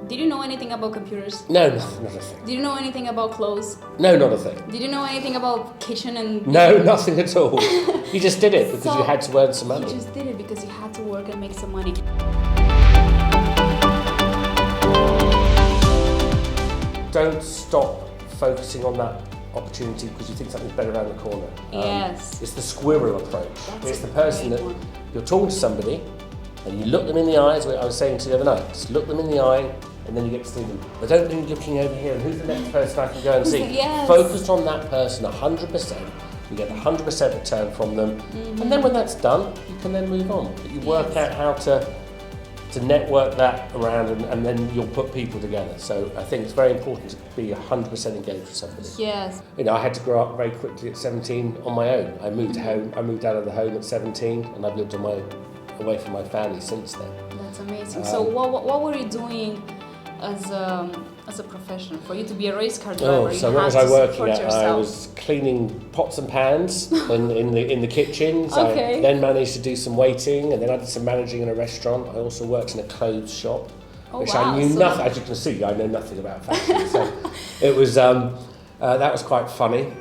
Did you know anything about computers? No, not a thing. Did you know anything about clothes? No, not a thing. Did you know anything about kitchen and... No, nothing at all. You just did it because you had to earn some money. You just did it because you had to work and make some money. Don't stop focusing on that opportunity because you think something's better around the corner. Yes. It's the squirrel approach. It's the person that one. you're talking to somebody and you look them in the eyes, I was saying to you the other night, just look them in the eye and then you get to see them. But don't be looking over here and who's the next person I can go and see. Yes. Focus on that person 100%. You get 100% return from them. And then when that's done, you can then move on. But you work out how to network that around and then you'll put people together. So I think it's very important to be 100% engaged with somebody. Yes. You know, I had to grow up very quickly at 17 on my own. I moved out of the home at 17 and I've lived on my own, away from my family since then. That's amazing. So what were you doing as a profession for you to be a race car driver? So what was I working at? I was cleaning pots and pans in the kitchens. Okay. I then managed to do some waiting, and then I did some managing in a restaurant. I also worked in a clothes shop, which I knew nothing. As you can see, I know nothing about fashion. So it was that was quite funny.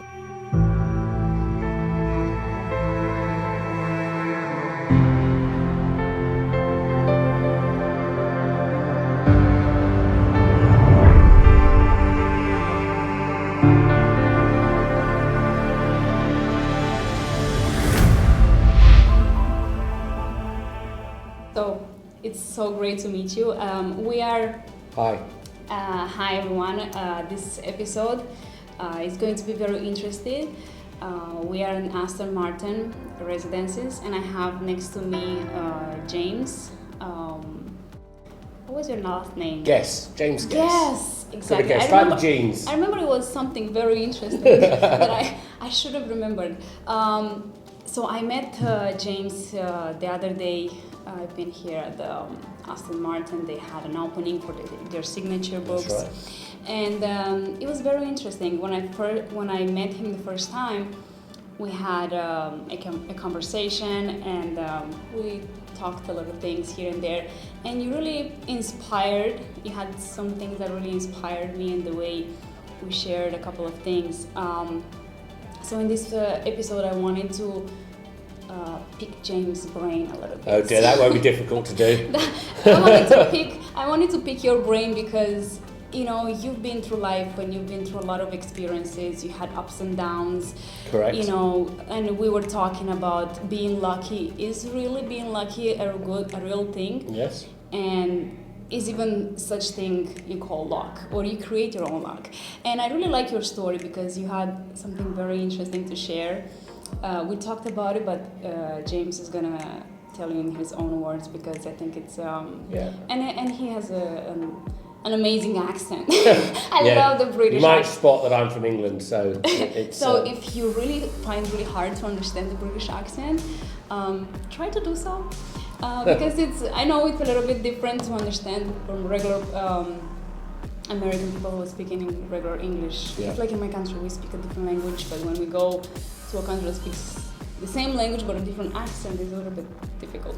So it's so great to meet you. We are... Hi. Hi everyone. This episode is going to be very interesting. We are in Aston Martin residences and I have next to me James. What was your last name? James Guess. Yes, exactly. I remember it was something very interesting that I should have remembered. So I met James the other day. I've been here at the Aston Martin. They had an opening for their signature books. That's right. And it was very interesting. When I met him the first time, we had a conversation and we talked a lot of things here and there. And you really inspired. You had some things that really inspired me in the way we shared a couple of things. So in this episode, I wanted to pick James' brain a little bit. Oh dear, that won't be difficult to do. I wanted to pick your brain because, you know, you've been through life and you've been through a lot of experiences. You had ups and downs. Correct. You know, and we were talking about being lucky. Is really being lucky a real thing? Yes. And is even such thing you call luck, or you create your own luck. And I really like your story because you had something very interesting to share. We talked about it, but James is gonna tell you in his own words because I think it's and he has an amazing accent. I love the British. You might spot that I'm from England, so it's. So if you really find really hard to understand the British accent, try to do so because I know it's a little bit different to understand from regular American people who are speaking in regular English. It's like in my country we speak a different language, but when we go to a country that speaks the same language but a different accent, it's a little bit difficult.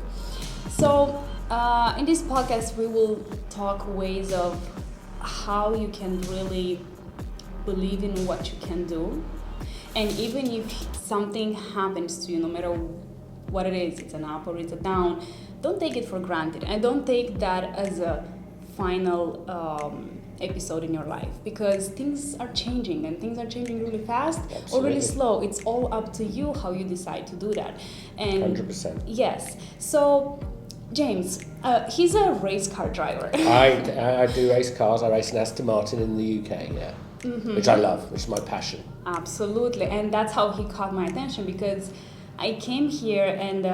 So in this podcast we will talk ways of how you can really believe in what you can do, and even if something happens to you, no matter what it is, it's an up or it's a down, don't take it for granted and don't take that as a final episode in your life, because things are changing and things are changing really fast. Absolutely. Or really slow. It's all up to you how you decide to do that. And 100%. Yes. So James, he's a race car driver. I do race cars. I race in Aston Martin in the UK, which I love, which is my passion. Absolutely, and that's how he caught my attention because I came here and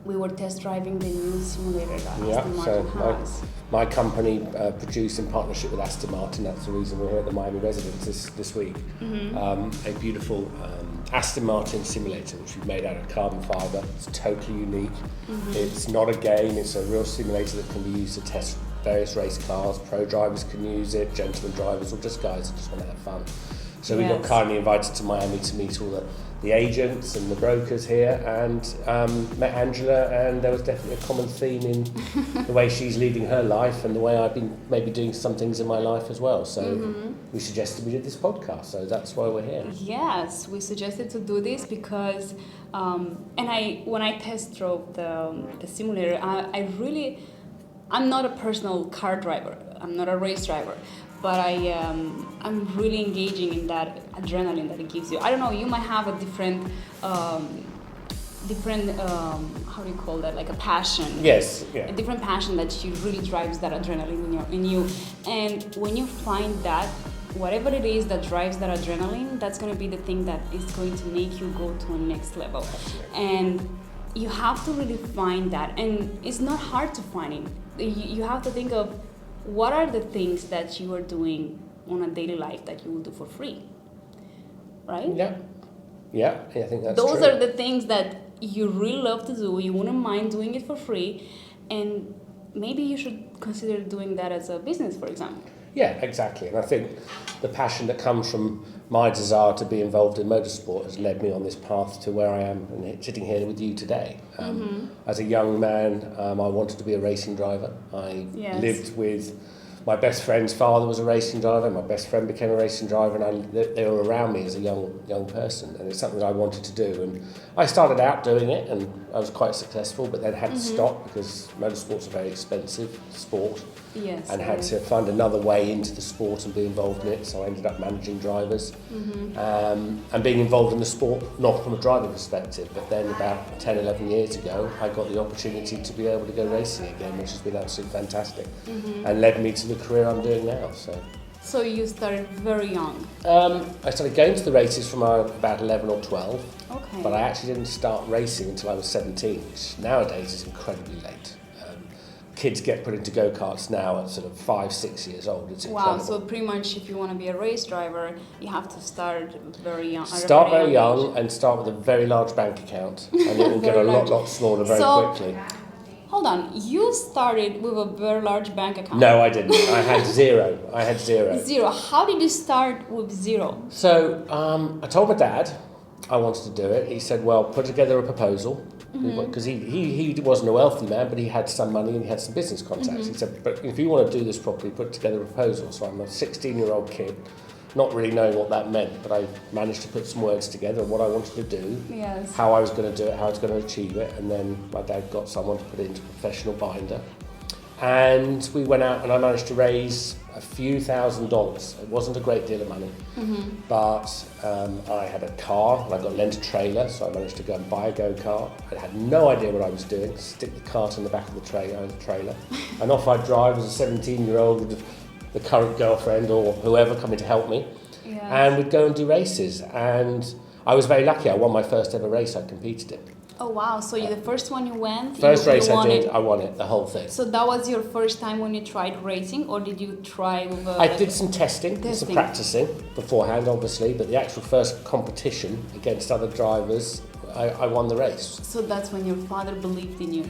we were test driving the new simulator that Aston Martin has. My company produced in partnership with Aston Martin. That's the reason we're here at the Miami residence this week. A beautiful Aston Martin simulator, which we've made out of carbon fibre. It's totally unique. It's not a game. It's a real simulator that can be used to test various race cars. Pro drivers can use it, gentleman drivers, or just guys that just want to have fun. So we got kindly invited to Miami to meet all the agents and the brokers here, and met Angela, and there was definitely a common theme in the way she's leading her life and the way I've been maybe doing some things in my life as well. So we suggested we did this podcast, so that's why we're here. Yes, we suggested to do this because, when I test drove the simulator, I'm not a personal car driver. I'm not a race driver. But I'm really engaging in that adrenaline that it gives you. I don't know, you might have a different how do you call that, like a passion. Yes, yeah. A different passion that really drives that adrenaline in you. And when you find that, whatever it is that drives that adrenaline, that's going to be the thing that is going to make you go to a next level. Absolutely. And you have to really find that. And it's not hard to find it. You have to think of, what are the things that you are doing on a daily life that you will do for free, right? Yeah, I think that's Those true. are the things that you really love to do. You wouldn't mind doing it for free, and maybe you should consider doing that as a business, for example. Yeah, exactly. And I think the passion that comes from my desire to be involved in motorsport has led me on this path to where I am and sitting here with you today. As a young man, I wanted to be a racing driver. I lived with my best friend's father was a racing driver. My best friend became a racing driver, and they were around me as a young person, and it's something that I wanted to do. And I started out doing it, and I was quite successful, but then had to stop because motorsport's a very expensive sport. Yes, and had to find another way into the sport and be involved in it, so I ended up managing drivers and being involved in the sport, not from a driver perspective, but then about 10, 11 years ago I got the opportunity to be able to go racing again, which has been absolutely fantastic and led me to the career I'm doing now. So you started very young? I started going to the races from about 11 or 12, okay. But I actually didn't start racing until I was 17, which nowadays is incredibly late. Kids get put into go-karts now at sort of 5, 6 years old. It's incredible. Wow, so pretty much if you want to be a race driver, you have to start very young. Start very young and start with a very large bank account, and it will get a lot smaller very quickly. Hold on, you started with a very large bank account? No, I didn't. I had zero. Zero. How did you start with zero? So I told my dad I wanted to do it. He said, well, put together a proposal. Because he wasn't a wealthy man, but he had some money and he had some business contacts. He said, but if you want to do this properly, put together a proposal. So I'm a 16-year-old kid, not really knowing what that meant, but I managed to put some words together of what I wanted to do, how I was going to do it, how I was going to achieve it, and then my dad got someone to put it into a professional binder. And we went out and I managed to raise a few $1,000s. It wasn't a great deal of money, but I had a car and I got lent a trailer, so I managed to go and buy a go-kart. I had no idea what I was doing, stick the cart in the back of the trailer, and off I'd drive as a 17-year-old with the current girlfriend or whoever coming to help me, and we'd go and do races. And I was very lucky, I won my first ever race I competed in. Oh wow, so the first one you went? First race I did, I won it, the whole thing. So that was your first time when you tried racing, or did you try with I did some testing, some practicing beforehand obviously, but the actual first competition against other drivers, I won the race. So that's when your father believed in you?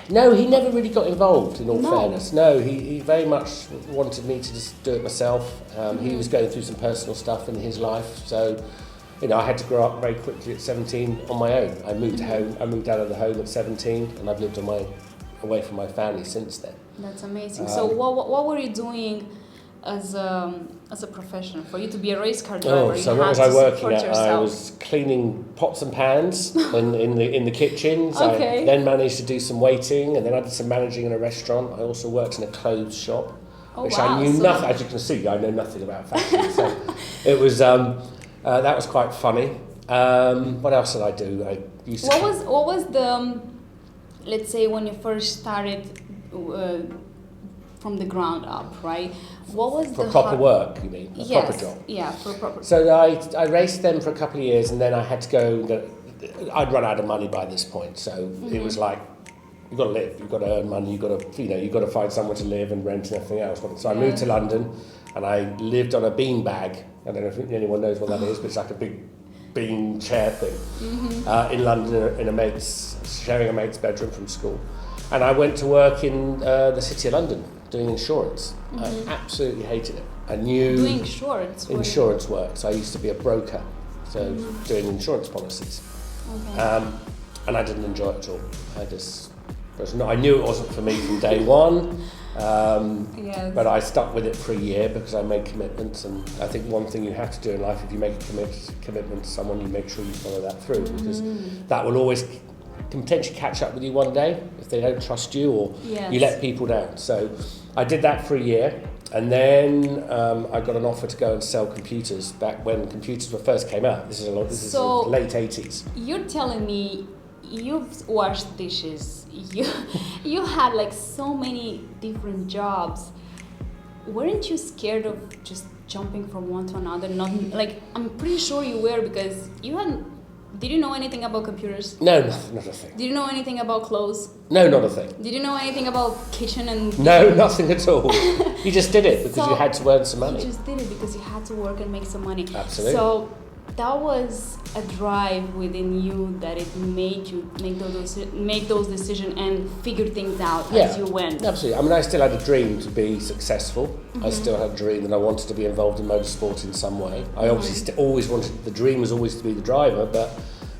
No, he never really got involved, in all fairness. No, he very much wanted me to just do it myself. He was going through some personal stuff in his life, so I had to grow up very quickly at 17 on my own. I moved home. I moved out of the home at 17, and I've lived away from my family since then. That's amazing. So what were you doing as a profession for you to be a race car driver? So what was I working at? I was cleaning pots and pans in the kitchens. Okay. I then managed to do some waiting, and then I did some managing in a restaurant. I also worked in a clothes shop, which I knew nothing. As you can see, I know nothing about fashion. So it was. That was quite funny. What else did I do? I used to. What was the, let's say when you first started from the ground up, right? What was for proper work? You mean proper job? Yeah, for proper. So I raced them for a couple of years, and then I had to go. I'd run out of money by this point, so it was like, you've got to live, you've got to earn money, you've got to find somewhere to live and rent and everything else. So I moved to London, and I lived on a bean bag. I don't know if anyone knows what that is, but it's like a big bean chair thing in London, sharing a mate's bedroom from school. And I went to work in the City of London doing insurance. I absolutely hated it. I knew Doing insurance work. So I used to be a broker, so doing insurance policies. Okay. And I didn't enjoy it at all. I knew it wasn't for me from day one. Yes. But I stuck with it for a year because I made commitments, and I think one thing you have to do in life, if you make a commitment to someone, you make sure you follow that through, because that will always can potentially catch up with you one day if they don't trust you, or you let people down. So I did that for a year, and then I got an offer to go and sell computers back when computers first came out. This is the late 80s. You're telling me you've washed dishes, you had like so many different jobs. Weren't you scared of just jumping from one to another? Not like, I'm pretty sure you were, because did you know anything about computers? No, not a thing. Did you know anything about clothes? No, not a thing. Did you know anything about kitchen and... No, nothing at all. You just did it because you had to earn some money. You just did it because you had to work and make some money. Absolutely. So that was a drive within you that it made you make those decisions and figure things out as you went. Absolutely. I mean, I still had a dream to be successful. I still had a dream that I wanted to be involved in motorsport in some way. I obviously always wanted, the dream was always to be the driver, but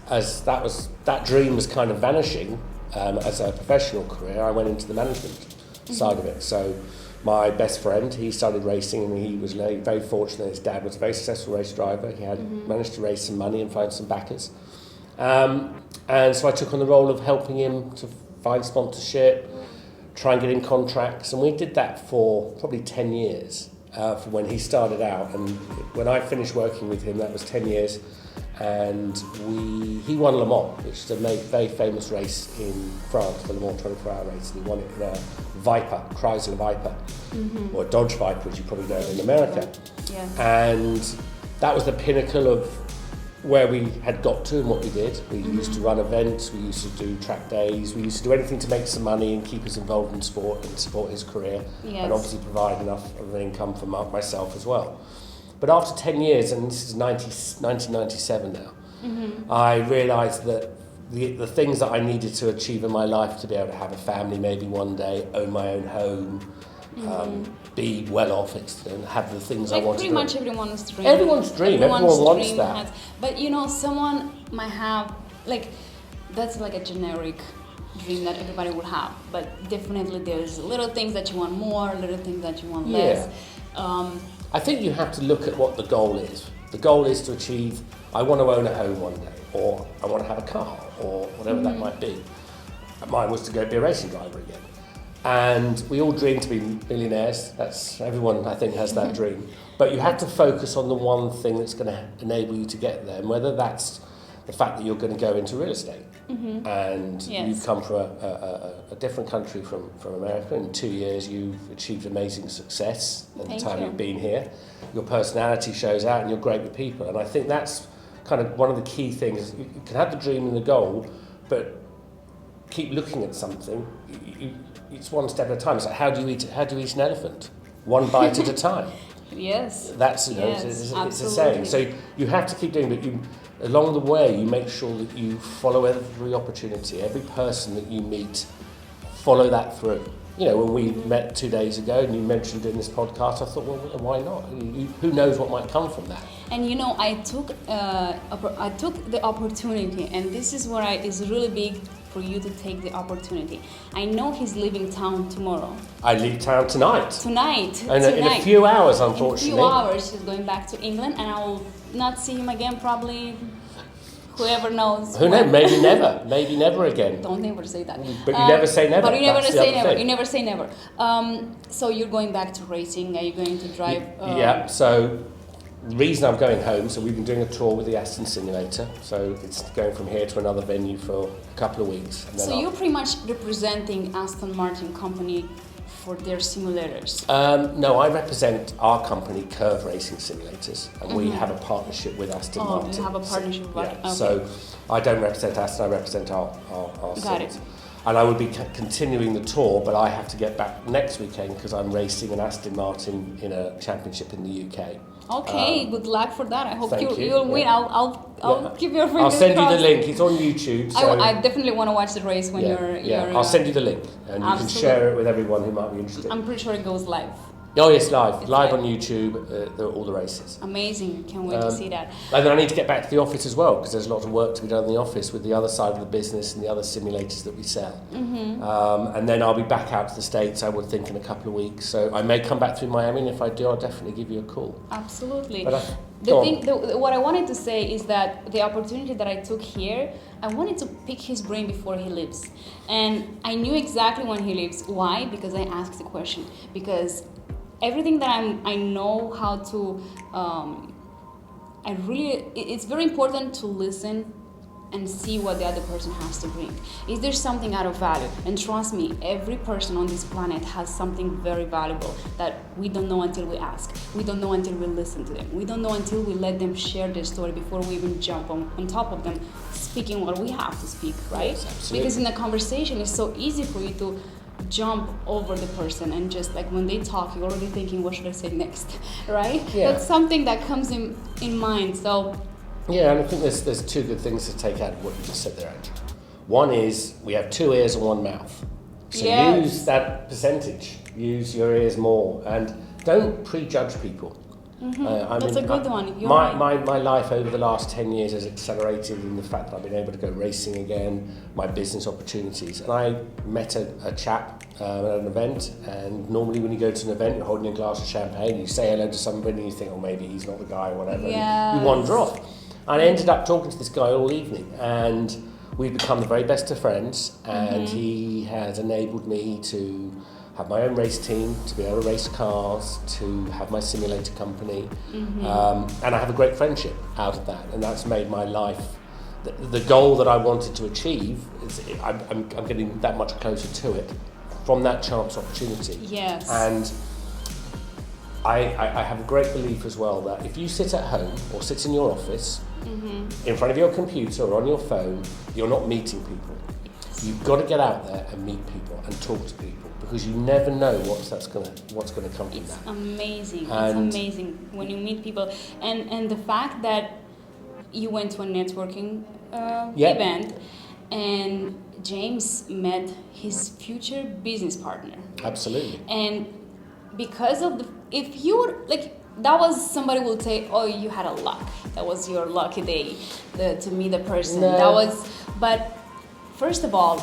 as that dream was kind of vanishing as a professional career, I went into the management side of it. So my best friend, he started racing, and he was very fortunate. His dad was a very successful race driver. He had managed to raise some money and find some backers. And so I took on the role of helping him to find sponsorship, try and get in contracts. And we did that for probably 10 years from when he started out. And when I finished working with him, that was 10 years. And he won Le Mans, which is a very famous race in France, the Le Mans 24-hour race, and he won it in a Viper, Chrysler Viper, or a Dodge Viper, as you probably know, in America. Yeah. And that was the pinnacle of where we had got to and what we did. We used to run events, we used to do track days, we used to do anything to make some money and keep us involved in sport and support his career, and obviously provide enough of an income for myself as well. But after 10 years, and this is 1997 now, I realised that the things that I needed to achieve in my life, to be able to have a family maybe one day, own my own home, be well off, and have the things I wanted. Pretty much everyone's dream. Everyone's dream. Everyone wants that. But someone might have, that's like a generic dream that everybody would have. But definitely there's little things that you want more, little things that you want less. I think you have to look at what the goal is. The goal is to achieve, I want to own a home one day, or I want to have a car, or whatever that might be. Mine was to go be a racing driver again. And we all dream to be millionaires. Everyone, I think, has that dream. But you have to focus on the one thing that's going to enable you to get there, and whether that's the fact that you're going to go into real estate. And you've come from a different country from America. In 2 years, you've achieved amazing success at the time you've been here. Your personality shows out, and you're great with people. And I think that's kind of one of the key things. You can have the dream and the goal, but keep looking at something. It's one step at a time. It's like, how do you eat an elephant? One bite at a time. Yes. That's it's a saying. So you have to keep doing it. Along the way, you make sure that you follow every opportunity, every person that you meet, follow that through. When we met 2 days ago and you mentioned in this podcast, I thought, well, why not? Who knows what might come from that? And I took the opportunity, and this is where it's really big for you to take the opportunity. I know he's leaving town tomorrow. I leave town tonight. In a few hours, unfortunately. In a few hours, he's going back to England, and I will not see him again, probably. Whoever knows. Who knows? Maybe never. Maybe never again. Don't ever say that. But you never say never. But you never say never. You never say never. So you're going back to racing. Are you going to drive? So the reason I'm going home, so we've been doing a tour with the Aston Simulator. So it's going from here to another venue for a couple of weeks. And then you're pretty much representing Aston Martin company for their simulators? No, I represent our company, Curve Racing Simulators, and we have a partnership with Aston Martin. You have a partnership with So I don't represent Aston, I represent our Got sims. and I would be continuing the tour, but I have to get back next weekend because I'm racing an Aston Martin in a championship in the UK. Okay, good luck for that. I hope thank you'll win. Yeah. I'll give you a fingers I'll send crossed. you the link. It's on YouTube. So I definitely want to watch the race when you're I'll send you the link, and you can share it with everyone who might be interested. I'm pretty sure it goes live. Oh yes, live on YouTube, all the races. Amazing, can't wait to see that. And then I need to get back to the office as well, because there's a lot of work to be done in the office with the other side of the business and the other simulators that we sell. And then I'll be back out to the States, I would think, in a couple of weeks. So I may come back through Miami, and if I do, I'll definitely give you a call. Absolutely. What I wanted to say is that the opportunity that I took here, I wanted to pick his brain before he leaves. And I knew exactly when he leaves. Why? Because I asked the question. Because everything that I know how to, it's very important to listen and see what the other person has to bring. Is there something out of value? And trust me, every person on this planet has something very valuable that we don't know until we ask. We don't know until we listen to them. We don't know until we let them share their story before we even jump on top of them, speaking what we have to speak, right? Yes, absolutely. Because in a conversation, it's so easy for you to jump over the person, and just like when they talk, you're already thinking, what should I say next, right? Yeah. That's something that comes in mind. So yeah, and I think there's two good things to take out of what you just said there, Angela. One is we have two ears and one mouth. So use that percentage. Use your ears more, and don't prejudge people. That's a good one. My life over the last 10 years has accelerated in the fact that I've been able to go racing again, my business opportunities. And I met a chap at an event, and normally when you go to an event, you're holding a glass of champagne, you say hello to somebody, and you think, oh, maybe he's not the guy or whatever, and you wander off. And I ended up talking to this guy all evening, and we've become the very best of friends, and he has enabled me to have my own race team, to be able to race cars, to have my simulator company, and I have a great friendship out of that, and that's made my life, the goal that I wanted to achieve, I'm getting that much closer to it from that chance opportunity. Yes. And I have a great belief as well that if you sit at home or sit in your office, in front of your computer or on your phone, you're not meeting people. You've got to get out there and meet people and talk to people, because you never know what's going to come from that. Amazing. It's amazing when you meet people, and the fact that you went to a networking event, and James met his future business partner. Absolutely. And because of if you were like, that was, somebody will say, oh, you had a luck. That was your lucky day to meet the person. No. But first of all,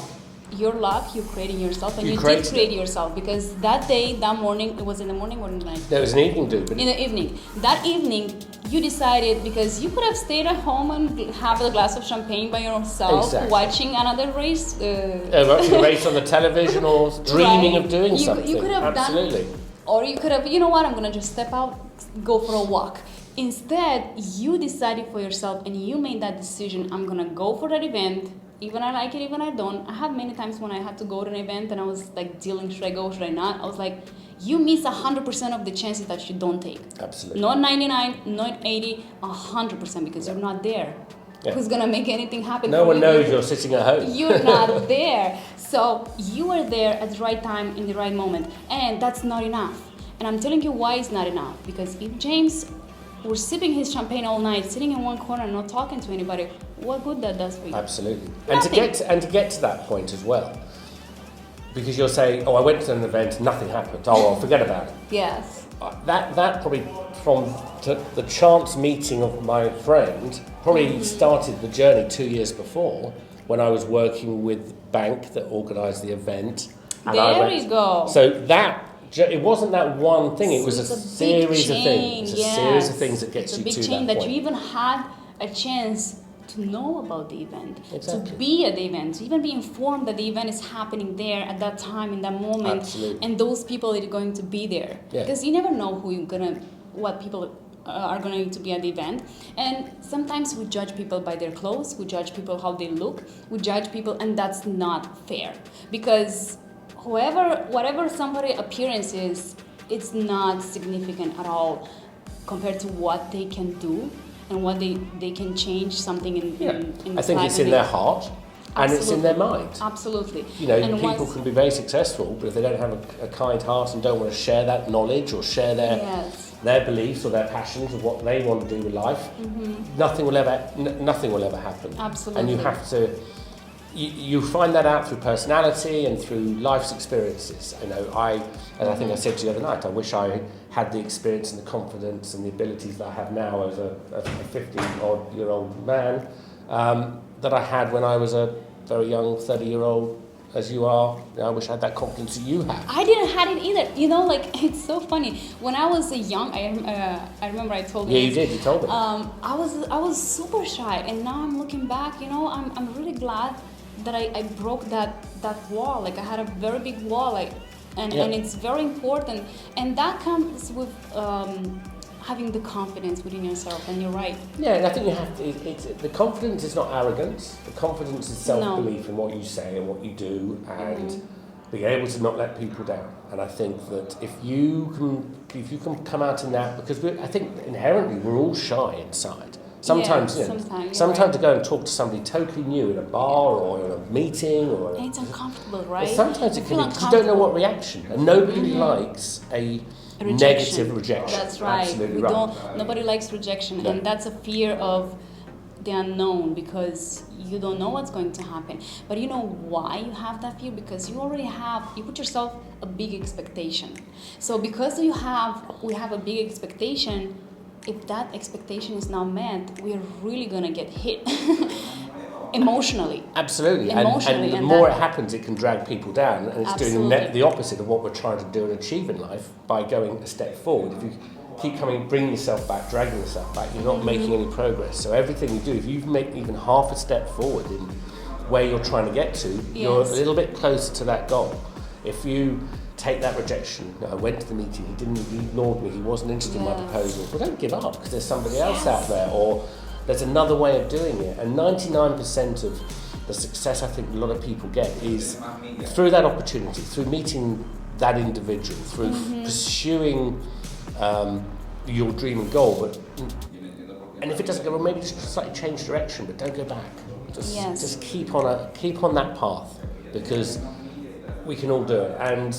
your luck, you're creating yourself, and you did create yourself, because that day, that morning, it was in the morning or in the night? There was an evening do. In the evening. That evening, you decided, because you could have stayed at home and have a glass of champagne by yourself, watching another race. Watching a race on the television, or dreaming of doing something. You could have Absolutely. Or you could have, you know what, I'm going to just step out, go for a walk. Instead, you decided for yourself, and you made that decision, I'm going to go for that event. Even I like it, even I don't. I have many times when I had to go to an event and I was like dealing, should I go, should I not? I was like, you miss 100% of the chances that you don't take. Absolutely. Not 99, not 80, 100%, because you're not there. Yeah. Who's gonna make anything happen? No one knows you're sitting at home. You're not there. So you are there at the right time, in the right moment. And that's not enough. And I'm telling you why it's not enough. Because if James were sipping his champagne all night, sitting in one corner, not talking to anybody, what good that does for you? Absolutely. Nothing. And to get to that point as well, because you're saying, oh, I went to an event, nothing happened. Oh, well, forget about it. Yes. That probably, from the chance meeting of my friend, probably started the journey 2 years before, when I was working with the bank that organised the event. And there you go. So that, it wasn't that one thing, it was a series of things. It's a series of things that gets you to that point. It's a big chain that you even had a chance to know about the event, exactly. to be at the event, to even be informed that the event is happening there at that time, in that moment, Absolutely. and those people are going to be there. Yeah. Because you never know what people are going to be at the event. And sometimes we judge people by their clothes, we judge people how they look, we judge people, and that's not fair. Because whatever somebody's appearance is, it's not significant at all compared to what they can do and what they can change something in I think it's in their heart. And it's in their mind. Absolutely. You know, and people can be very successful, but if they don't have a kind heart and don't want to share that knowledge or share their beliefs or their passions of what they want to do with life, nothing will ever happen. Absolutely. And you have to, you find that out through personality and through life's experiences. You know, I think I said to you the other night, I wish I had the experience and the confidence and the abilities that I have now as a 50-odd-year-old man that I had when I was a very young 30-year-old, as you are. I wish I had that confidence that you have. I didn't have it either. You know, like, it's so funny. When I was young, I remember I told you. Yeah, you did. You told me. I was super shy, and now I'm looking back. You know, I'm really glad that I broke that wall. Like, I had a very big wall. Like, and it's very important. And that comes with having the confidence within yourself. And you're right. Yeah, and I think you have to. The confidence is not arrogance. The confidence is self-belief in what you say and what you do, and being able to not let people down. And I think that if you can come out in that, because I think inherently we're all shy inside. Sometimes, sometimes to go and talk to somebody totally new in a bar or in a meeting, and it's uncomfortable, right? Sometimes it can be because you don't know what reaction, and nobody likes a negative rejection. That's right. Absolutely right. Nobody likes rejection, and that's a fear of the unknown, because you don't know what's going to happen. But you know why you have that fear? Because you put yourself a big expectation. So because we have a big expectation, if that expectation is not met, we're really gonna get hit. Emotionally. Absolutely. And the more it happens, it can drag people down, and it's doing the opposite of what we're trying to do and achieve in life by going a step forward. If you keep bringing yourself back, dragging yourself back, you're not making any progress. So everything you do, if you make even half a step forward in where you're trying to get to, you're a little bit closer to that goal. If you take that rejection, I went to the meeting, he ignored me, he wasn't interested in my proposal. Well, don't give up, because there's somebody else out there, or there's another way of doing it. And 99% of the success I think a lot of people get is through that opportunity, through meeting that individual, through pursuing your dream and goal. And if it doesn't go well, maybe just slightly change direction, but don't go back. Just keep on that path, because we can all do it. And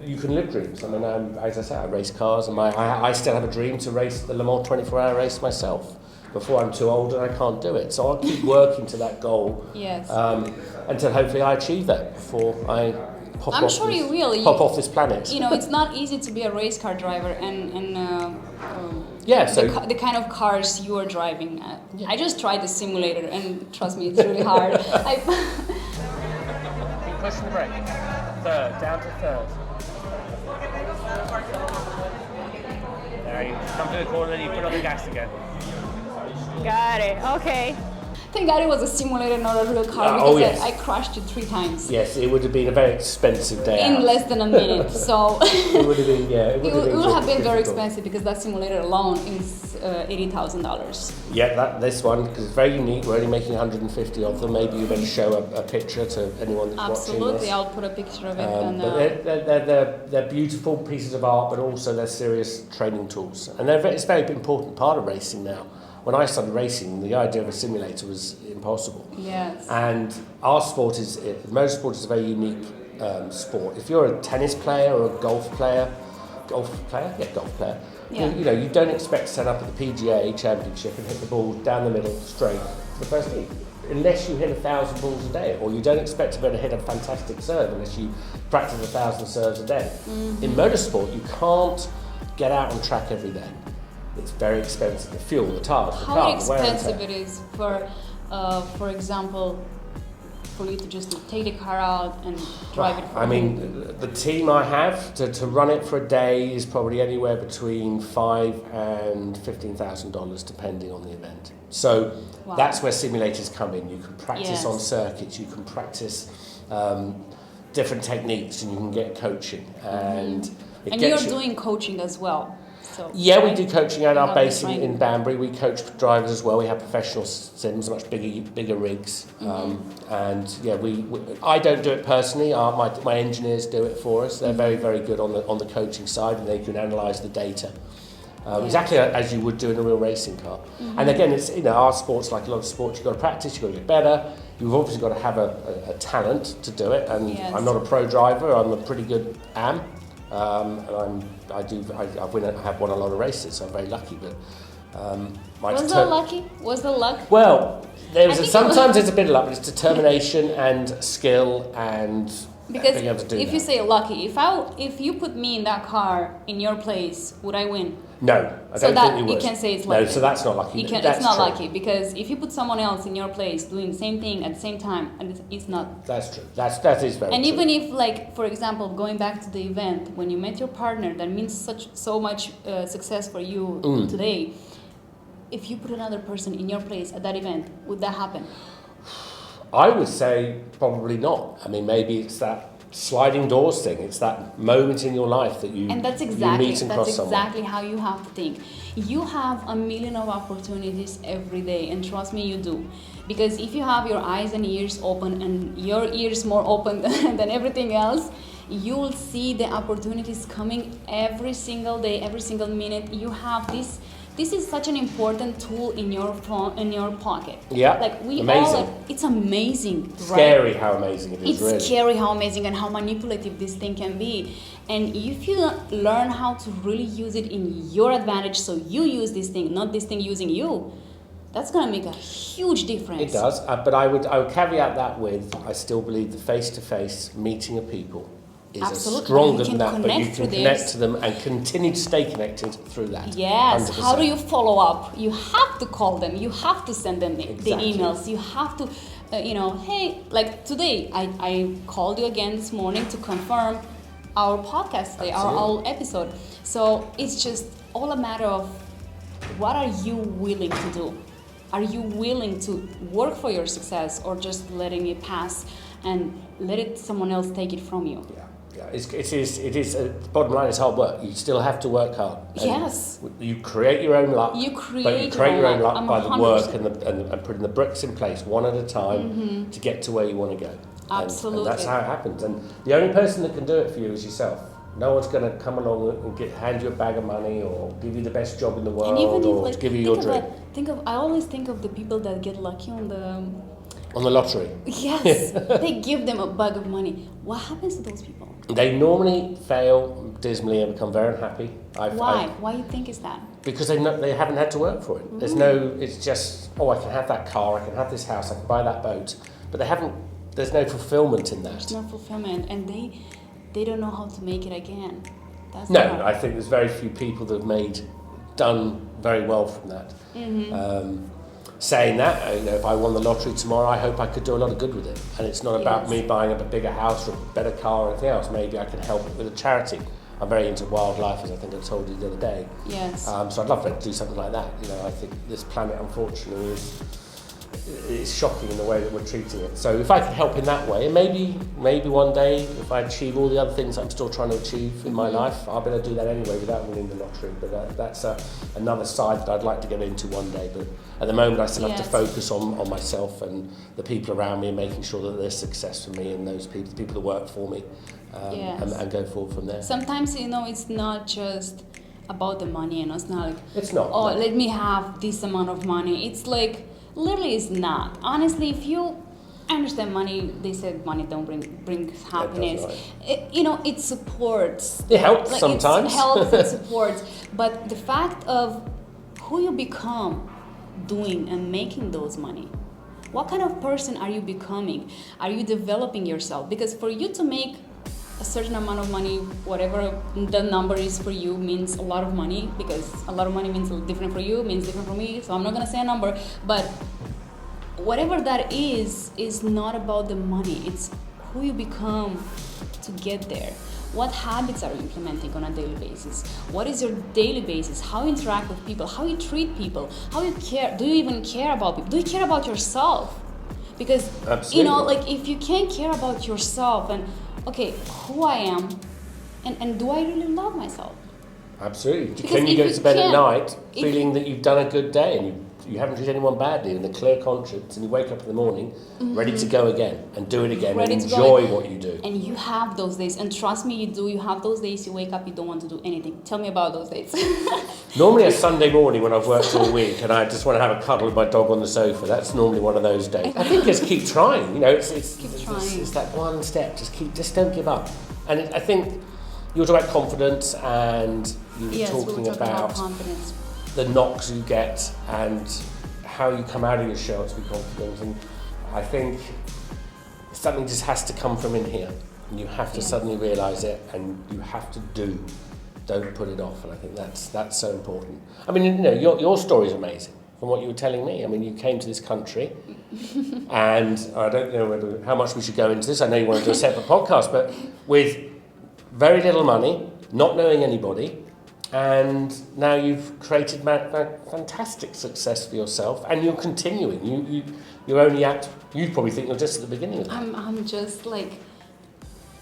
you can live dreams. I mean, as I say, I race cars, and I still have a dream to race the Le Mans 24-hour race myself before I'm too old and I can't do it. So I'll keep working to that goal until hopefully I achieve that before I pop off this planet. You know, it's not easy to be a race car driver and the kind of cars you are driving. I just tried the simulator, and trust me, it's really hard. Keep pushing the brake. Third, down to third. There you come to the corner, then you put on the gas again. Got it. Okay. Thank God it was a simulator, not a real car, because I crashed it 3 times. Yes, it would have been a very expensive day in less than a minute. So it would have been, it would have been very expensive, because that simulator alone is $80,000. Yeah, this one, because it's very unique. We're only making 150 of them. Maybe you better show a picture to anyone that's watching this. Absolutely, I'll put a picture of it. But they're beautiful pieces of art, but also they're serious training tools, and it's a very important part of racing now. When I started racing, the idea of a simulator was impossible. Yes. And our sport motorsport is a very unique sport. If you're a tennis player or a golf player, you don't expect to set up at the PGA Championship and hit the ball down the middle straight for the first tee, unless you hit 1,000 balls a day, or you don't expect to be able to hit a fantastic serve unless you practice 1,000 serves a day. In motorsport, you can't get out on track every day. It's very expensive. The fuel, the tires, the car, How expensive it is for example, for you to just take the car out and drive it. The team I have to run it for a day is probably anywhere between $5,000 and $15,000, depending on the event. So that's where simulators come in. You can practice on circuits. You can practice different techniques, and you can get coaching. And you're doing coaching as well. So, we do coaching at our base in Banbury. We coach drivers as well. We have professional sims, much bigger rigs, I don't do it personally. My engineers do it for us. They're very, very good on the coaching side, and they can analyse the data exactly as you would do in a real racing car. And again, it's our sports, like a lot of sports, you've got to practice, you've got to get better. you've obviously got to have a talent to do it, and Yes. I'm not a pro driver. I'm a pretty good am, and I have won a lot of races, so I'm very lucky. But Was that lucky? Was the luck? well, sometimes was- it's a bit of luck, but it's determination and skill and Because being able to do if that. you say lucky, if you put me in that car in your place, would I win? No, I So don't that think you you would. can say it's lucky. No, so that's not lucky. That's It's not true. lucky, because if you put someone else in your place doing the same thing at the same time, and it's not. That's true. That is very And true. even if, like, for example, going back to the event, when you met your partner, that means so much success for you today. If you put another person in your place at that event, would that happen? I would say probably not. I mean, maybe it's that sliding doors thing. It's that moment in your life that you And that's you exactly meet and cross exactly how you have to think. You have a million of opportunities every day, and trust me, you do. Because if you have your eyes and ears open, and your ears more open than everything else, you will see the opportunities coming every single day, every single minute. You have this. This is such an important tool in your phone, in your pocket. Yeah, like we amazing. all. It's amazing. Right? Scary how amazing it is. It's really. scary how amazing and how manipulative this thing can be. And if you learn how to really use it in your advantage, so you use this thing, not this thing using you, that's gonna make a huge difference. It does, but I would caveat that with I still believe the face-to-face meeting of people is Absolutely. stronger You than can that, but you connect can through connect this. to them and continue to stay connected through that. Yes. 100%. How do you follow up? You have to call them. You have to send them the Exactly. emails. You have to, hey, like today, I called you again this morning to confirm our podcast today, our whole episode. So it's just all a matter of what are you willing to do? Are you willing to work for your success, or just letting it pass and let someone else take it from you? Yeah. Yeah, it is. Bottom line is hard work. You still have to work hard. And Yes. You create your own luck. You but create you create your own luck I'm by the 100%. work and putting the bricks in place one at a time to get to where you want to go. Absolutely. And that's how it happens. And the only person that can do it for you is yourself. No one's going to come along and hand you a bag of money or give you the best job in the world, And even or if, give you your dream. I always think of the people that get lucky on the. On the lottery. Yes, they give them a bag of money. What happens to those people? They normally fail dismally and become very unhappy. Why? Why do you think is that? Because they haven't had to work for it. There's it's just, I can have that car, I can have this house, I can buy that boat, but there's no fulfillment in that. There's no fulfillment, and they don't know how to make it again. That's No, the I think there's very few people that have done very well from that. Saying that, if I won the lottery tomorrow, I hope I could do a lot of good with it. And it's not about me buying a bigger house or a better car or anything else. Maybe I can help with a charity. I'm very into wildlife, as I think I told you the other day. Yes. So I'd love to do something like that. I think this planet, unfortunately, is shocking in the way that we're treating it. So if I could help in that way, and maybe one day, if I achieve all the other things I'm still trying to achieve in my life, I'll be able to do that anyway without winning the lottery. But that's another side that I'd like to get into one day. But at the moment, I still have to focus on myself and the people around me, and making sure that there's success for me and those people, the people that work for me, and go forward from there. Sometimes, it's not just about the money, and it's not like, It's not. oh, no. let me have this amount of money. It's like, literally it's not. Honestly, I understand money, they said money don't bring happiness. Right. It supports. It helps sometimes. It helps, it supports. But the fact of who you become doing and making those money. What kind of person are you becoming? Are you developing yourself? Because for you to make a certain amount of money, whatever the number is for you, means a lot of money, because a lot of money means different for you, means different for me, so I'm not going to say a number, but whatever that is not about the money. It's who you become to get there. What habits are you implementing on a daily basis? What is your daily basis? How you interact with people? How you treat people? How you care? Do you even care about people? Do you care about yourself? Because, Absolutely. if you can't care about yourself and, okay, who I am, and do I really love myself? Absolutely. Because Can you if go you to bed at can't- night if feeling that you've done a good day and you haven't treated anyone badly, and a clear conscience, and you wake up in the morning ready to go again and do it again and enjoy what you do. And you have those days, and trust me, you do. You have those days you wake up, you don't want to do anything. Tell me about those days. Normally a Sunday morning when I've worked all week and I just want to have a cuddle with my dog on the sofa, that's normally one of those days. I think just keep trying, it's that one step, just don't give up. And I think you were talking about confidence, and you were talking about confidence. The knocks you get and how you come out of your shell to be confident. And I think something just has to come from in here, and you have to suddenly realise it, and you have to do. Don't put it off, and I think that's so important. I mean, your story's amazing from what you were telling me. I mean, you came to this country, and I don't know how much we should go into this. I know you want to do a separate podcast, but with very little money, not knowing anybody, and now you've created fantastic success for yourself, and you're continuing. You're only you probably think you're just at the beginning of that. I'm just like,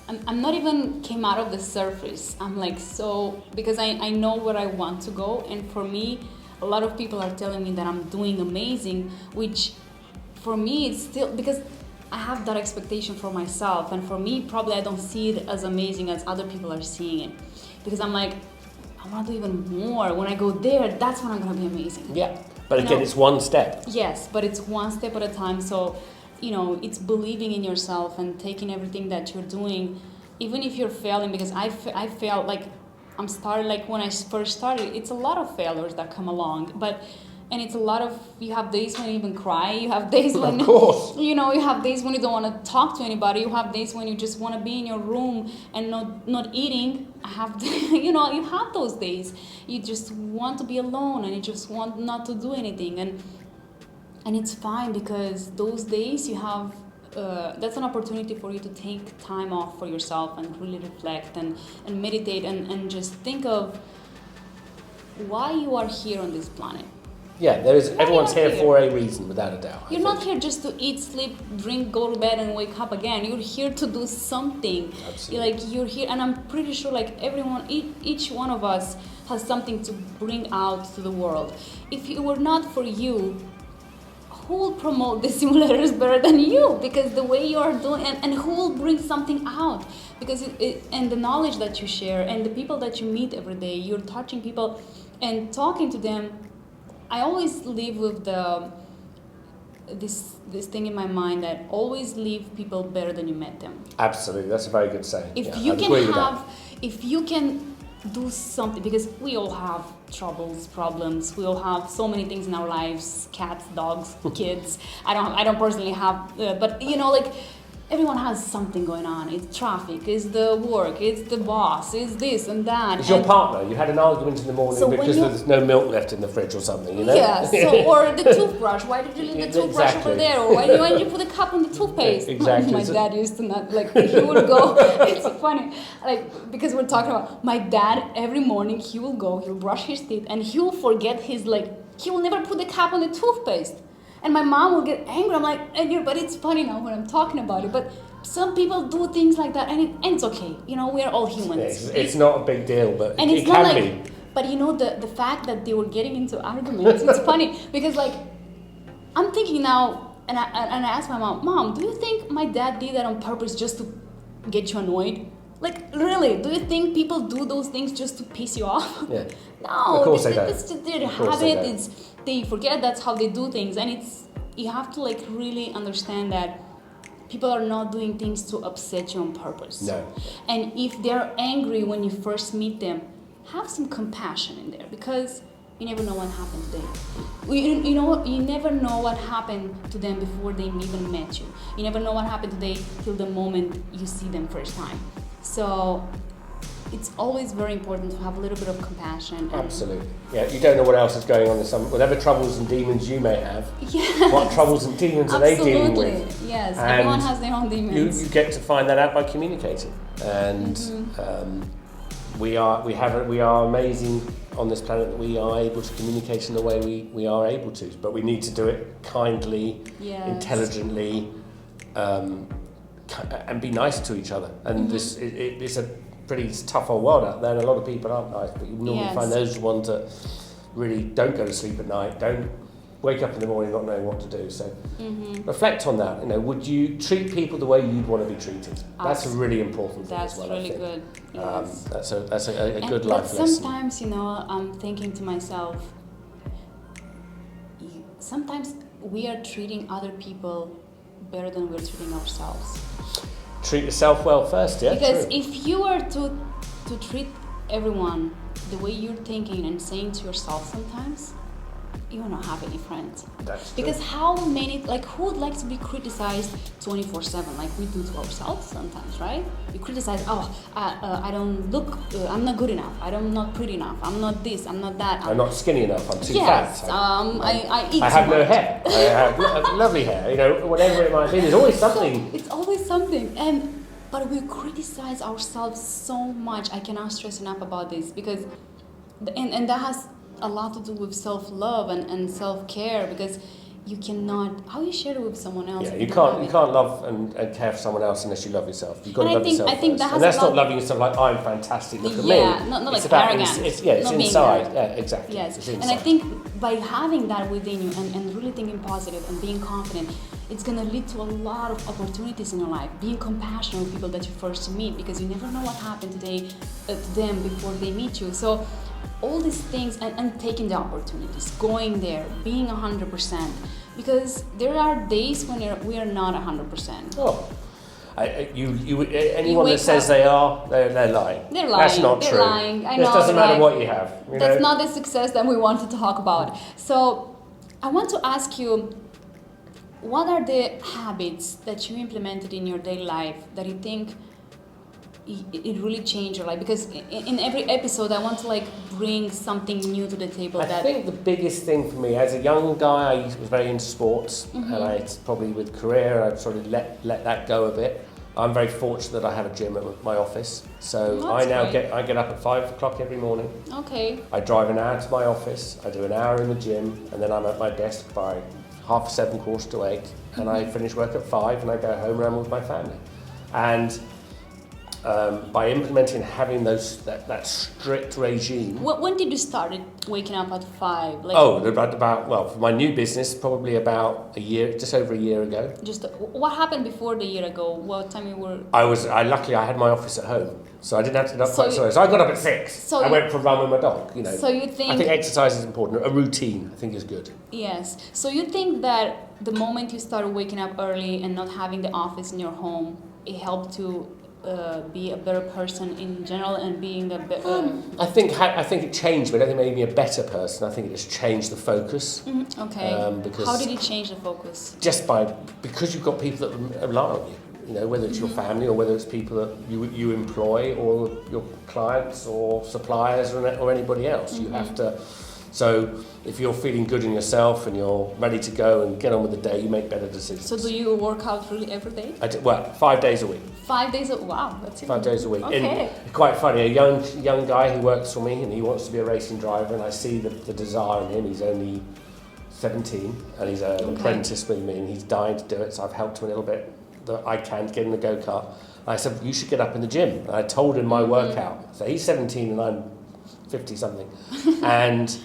I'm not even came out of the surface. I'm like, so, because I know where I want to go, and for me, a lot of people are telling me that I'm doing amazing, which for me it's still, because I have that expectation for myself, and for me probably I don't see it as amazing as other people are seeing it, because I'm like, I want to do even more. When I go there, that's when I'm going to be amazing. Yeah, but again, it's one step. Yes, but it's one step at a time. So, it's believing in yourself and taking everything that you're doing, even if you're failing, because I felt like when I first started, it's a lot of failures that come along, and it's a lot of, you have days when you even cry, you have days when, of course. you have days when you don't want to talk to anybody, you have days when you just want to be in your room and not eating. You have those days. You just want to be alone, and you just want not to do anything, and it's fine, because those days you have, that's an opportunity for you to take time off for yourself and really reflect and meditate and just think of why you are here on this planet. Yeah, everyone's here for a reason, without a doubt. You're not here just to eat, sleep, drink, go to bed, and wake up again. You're here to do something. Absolutely. You're here, and I'm pretty sure everyone, each one of us has something to bring out to the world. If it were not for you, who will promote the simulators better than you? Because the way you are doing, and who will bring something out? Because and the knowledge that you share, and the people that you meet every day, you're touching people and talking to them. I always live with this thing in my mind that always leave people better than you met them. Absolutely, that's a very good saying. If you can do something, because we all have troubles, problems. We all have so many things in our lives: cats, dogs, kids. I don't personally have, but everyone has something going on. It's traffic, it's the work, it's the boss, it's this and that. It's your partner. You had an argument in the morning because there's no milk left in the fridge or something, Yeah, or the toothbrush. Why did you leave the toothbrush over there? Or why did you put the cup on the toothpaste? Exactly. My dad used to not, he would go, it's funny, because we're talking about, my dad, every morning he will go, he'll brush his teeth, and he will forget he will never put the cap on the toothpaste. And my mom will get angry. I'm like, but it's funny now when I'm talking about it. But some people do things like that, and it's okay. We are all humans. It's not a big deal, but it can be. But the fact that they were getting into arguments, it's funny, because I'm thinking now, and I asked my Mom, do you think my dad did that on purpose just to get you annoyed? Really, do you think people do those things just to piss you off? Yeah. No, of course they don't. It's their habit. They forget that's how they do things, and you have to really understand that people are not doing things to upset you on purpose. No. And if they're angry when you first meet them, have some compassion in there, because you never know what happened today. You never know what happened to them before they even met you. You never know what happened today till the moment you see them first time. So it's always very important to have a little bit of compassion. Absolutely. Yeah, you don't know what else is going on in whatever troubles and demons you may have. Yes. What troubles and demons are they dealing with? Yes, and everyone has their own demons. You get to find that out by communicating. And we are amazing on this planet that we are able to communicate in the way we are able to. But we need to do it kindly, intelligently, and be nice to each other. And it's a pretty tough old world out there, and a lot of people aren't nice, but you normally find those ones that really don't go to sleep at night, don't wake up in the morning not knowing what to do. So reflect on that. Would you treat people the way you'd want to be treated? That's a really important thing as well. That's really good. Yes. That's a good life lesson. Sometimes, I'm thinking to myself, sometimes we are treating other people better than we're treating ourselves. Treat yourself well first, yeah. Because true. if you are to treat everyone the way you're thinking and saying to yourself sometimes, you will not have any friends. That's true. Because how many, who would like to be criticized 24/7 like we do to ourselves sometimes, right? You criticize, I don't look, I'm not good enough, I'm not pretty enough, I'm not this, I'm not that. I'm not skinny enough, I'm too yes, fat. I eat I have too no much. hair, I have lovely hair, whatever it might be, there's always something. It's always something, but we criticize ourselves so much. I cannot stress enough about this because, and that has a lot to do with self-love and self-care, because you cannot, how you share it with someone else. Yeah, you can't love and care for someone else unless you love yourself. You've got to love yourself first. That that's not loving yourself like I'm fantastic, look at me. Yeah, not it's like about arrogant. It's not inside. Yeah, exactly. Yes, it's and I think by having that within you and really thinking positive and being confident, it's going to lead to a lot of opportunities in your life. Being compassionate with people that you first meet, because you never know what happened today to them before they meet you. So all these things, and taking the opportunities, going there, being 100%, because there are days when we are not 100%. Oh, anyone that says they are, they're lying. They're lying. That's not they're true. Lying. I This know, doesn't matter what you have. That's not the success that we want to talk about. So I want to ask you, what are the habits that you implemented in your daily life that you think it really changed your life? Because in every episode, I want to bring something new to the table. I think the biggest thing for me, as a young guy, I was very into sports, and I probably with career, I sort of let that go a bit. I'm very fortunate that I have a gym at my office, so I get up at 5 o'clock every morning. Okay. I drive an hour to my office, I do an hour in the gym, and then I'm at my desk by 7:30, 8:15, and I finish work at 5, and I go home and I'm with my family. And by implementing having that strict regime. When did you start waking up at 5? For my new business, probably about a year, just over a year ago. What happened before the year ago? What time you were? Luckily I had my office at home, so I didn't have to get up quite so early. So I got up at 6. I went for a run with my dog. So you think? I think exercise is important. A routine, I think, is good. Yes. So you think that the moment you started waking up early and not having the office in your home, it helped to be a better person in general and being a better... I think it changed me. I don't think it made me a better person. I think it just changed the focus. Mm-hmm. Okay. Because how did it change the focus? Just because you've got people that rely on you. Whether it's your family or whether it's people that you employ or your clients or suppliers or anybody else. You have to... So if you're feeling good in yourself and you're ready to go and get on with the day, you make better decisions. So do you work out really every day? I do, 5 days a week. 5 days wow, that's it. 5 days a week. Okay. And quite funny, a young guy who works for me and he wants to be a racing driver, and I see the desire in him. He's only 17 and he's an apprentice with me and he's dying to do it, so I've helped him a little bit that I can get in the go-kart. I said, you should get up in the gym. And I told him my workout. So he's 17 and I'm 50-something. And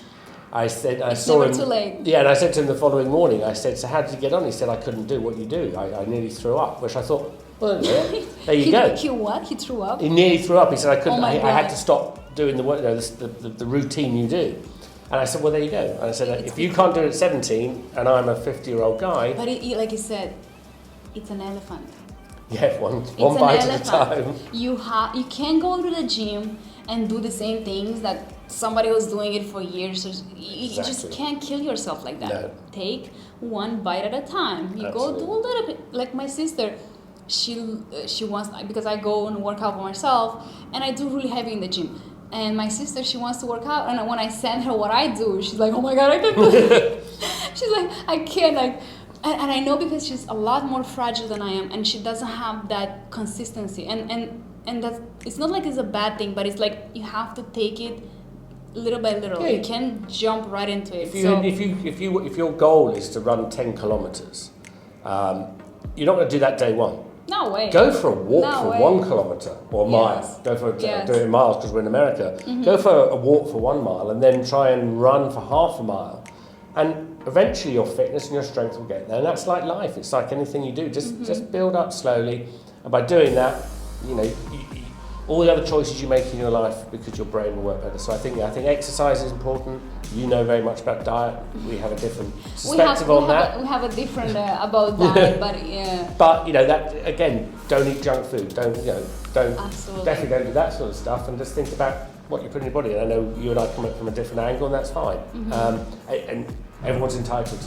I said, I saw him. Too late. Yeah, and I said to him the following morning, I said, so how did you get on? He said, I couldn't do what you do. I nearly threw up, which I thought, well, yeah, there you go. He what? He threw up? He nearly threw up. He said, I couldn't, I had God. to stop doing the work, the routine you do. And I said, well, there you go. And I said, if you can't do it at 17 and I'm a 50-year-old guy. But like you said, it's an elephant. Yeah, one bite at a time. You can't go to the gym and do the same things that somebody was doing it for years. You just can't kill yourself like that. No. Take one bite at a time. You go do a little bit. Like my sister, she wants, because I go and work out for myself, and I do really heavy in the gym. And my sister, she wants to work out, and when I send her what I do, she's like, oh my God, I can't do it. She's like, I can't, and I know because she's a lot more fragile than I am, and she doesn't have that consistency. And that's, it's not like it's a bad thing, but it's like you have to take it little by little. Yeah. You can't jump right into it. If your goal is to run 10 kilometers, you're not going to do that day one. No way. Go for a walk for 1 kilometer or a mile. Go for do it in miles because we're in America. Go for a walk for 1 mile and then try and run for half a mile. And eventually your fitness and your strength will get there. And that's like life. It's like anything you do. Just build up slowly. And by doing that, you know, all the other choices you make in your life, because your brain will work better. So I think exercise is important. You know very much about diet. We have a different perspective on that. We have a different about diet, but yeah. But you know that again, don't eat junk food. Don't Absolutely. definitely don't do that sort of stuff. And just think about what you put in your body. And I know you and I come at it from a different angle, and that's fine. And everyone's entitled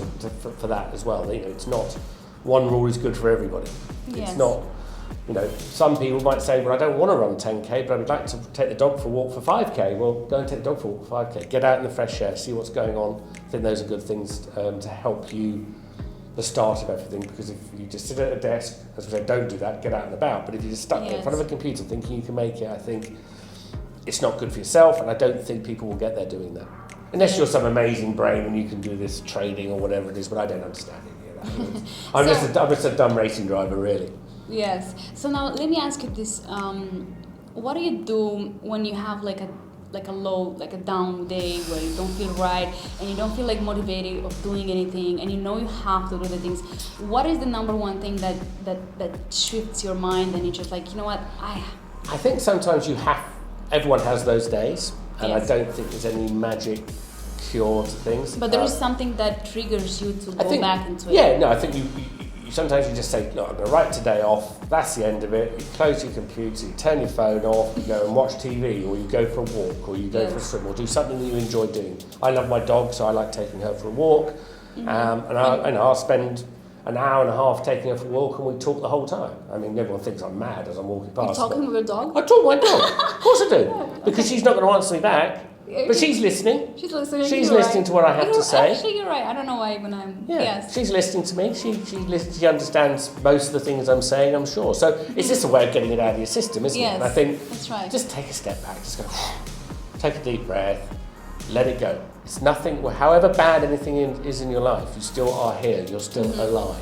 for that as well. You know, it's not one rule is good for everybody. Yes. It's not. You know, some people might say, well, I don't want to run 10k, but I would like to take the dog for a walk for 5k. Well, go and take the dog for a walk for 5k. Get out in the fresh air, see what's going on. I think those are good things to help you, the start of everything, because if you just sit at a desk, as I said, don't do that, get out and about. But if you're just stuck in front of a computer thinking you can make it, I think it's not good for yourself, and I don't think people will get there doing that. Unless you're some amazing brain and you can do this trading or whatever it is, but I don't understand it. You know? I'm just a dumb racing driver, really. Yes. So now let me ask you this: what do you do when you have like a down day where you don't feel right and you don't feel like motivated of doing anything, and you know you have to do the things? What is the number one thing that shifts your mind and you're just like, you know what, I think sometimes everyone has those days, and I don't think there's any magic cure to things. But there is something that triggers you to go back into it. Yeah, no, I think you sometimes you just say, look, I'm going to write today off, that's the end of it. You close your computer, you turn your phone off, you go and watch TV, or you go for a walk, or you go for a swim, or do something that you enjoy doing. I love my dog, so I like taking her for a walk, and I'll spend an hour and a half taking her for a walk, and we talk the whole time. I mean, everyone thinks I'm mad as I'm walking past. You're talking with your dog? I talk with my dog, of course I do, because she's not going to answer me back. But she's listening. She's listening. She's listening to what I have to say. Actually, you're right. I don't know why when I'm. Yeah, yes. She's listening to me. She understands most of the things I'm saying, I'm sure. So it's just a way of getting it out of your system, isn't it? And I think that's right. Just take a step back. Just go, take a deep breath, let it go. It's nothing. However bad anything is in your life, you still are here. You're still alive.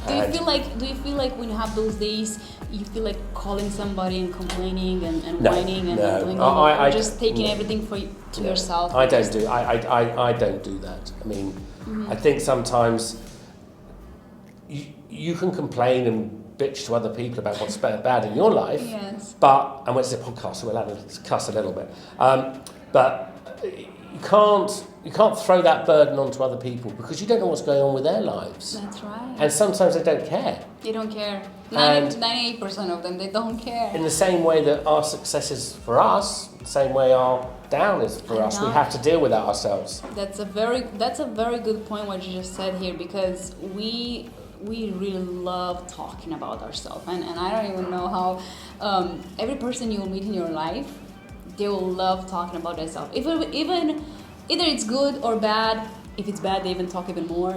Do you feel like when you have those days, you feel like calling somebody and complaining and whining and doing or just taking everything to yourself? I don't do. I don't do that. I mean, I think sometimes you can complain and bitch to other people about what's bad in your life. Yes. But and it's a podcast, so we'll have to cuss a little bit. But you can't throw that burden onto other people, because you don't know what's going on with their lives. That's right. And sometimes they don't care. They don't care. 98% of them, they don't care. In the same way that our success is for us, the same way our down is for us. We have to deal with that ourselves. That's a very good point what you just said here, because we really love talking about ourselves, and I don't even know how every person you will meet in your life, they will love talking about themselves. Even either it's good or bad. If it's bad, they even talk even more.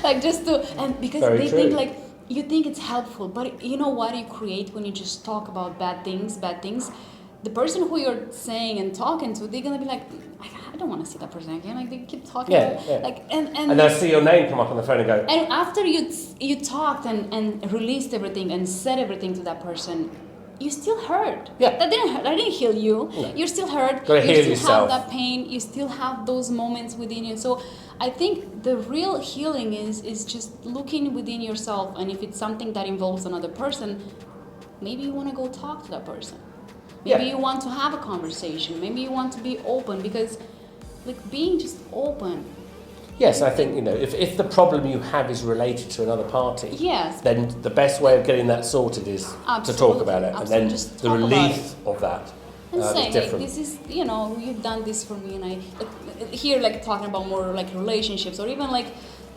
Like just to, and because Very they true. think like, you think it's helpful, but you know what you create when you just talk about bad things. The person who you're saying and talking to, they're gonna be like, I don't want to see that person again. Like they keep talking about, like and they'll see your name come up on the phone and go. And after you talked and released everything and said everything to that person, you still hurt. Yeah. That didn't heal you. No. You're still hurt. Gotta heal still yourself. have that pain. You still have those moments within you. So I think the real healing is just looking within yourself, and if it's something that involves another person, maybe you want to go talk to that person. Maybe you want to have a conversation. Maybe you want to be open, because like being just open. Yes, I think, if the problem you have is related to another party, then the best way of getting that sorted is to talk about it. And then just the relief of that and say, is different. Hey, this is, you've done this for me, and I here talking about more like relationships, or even like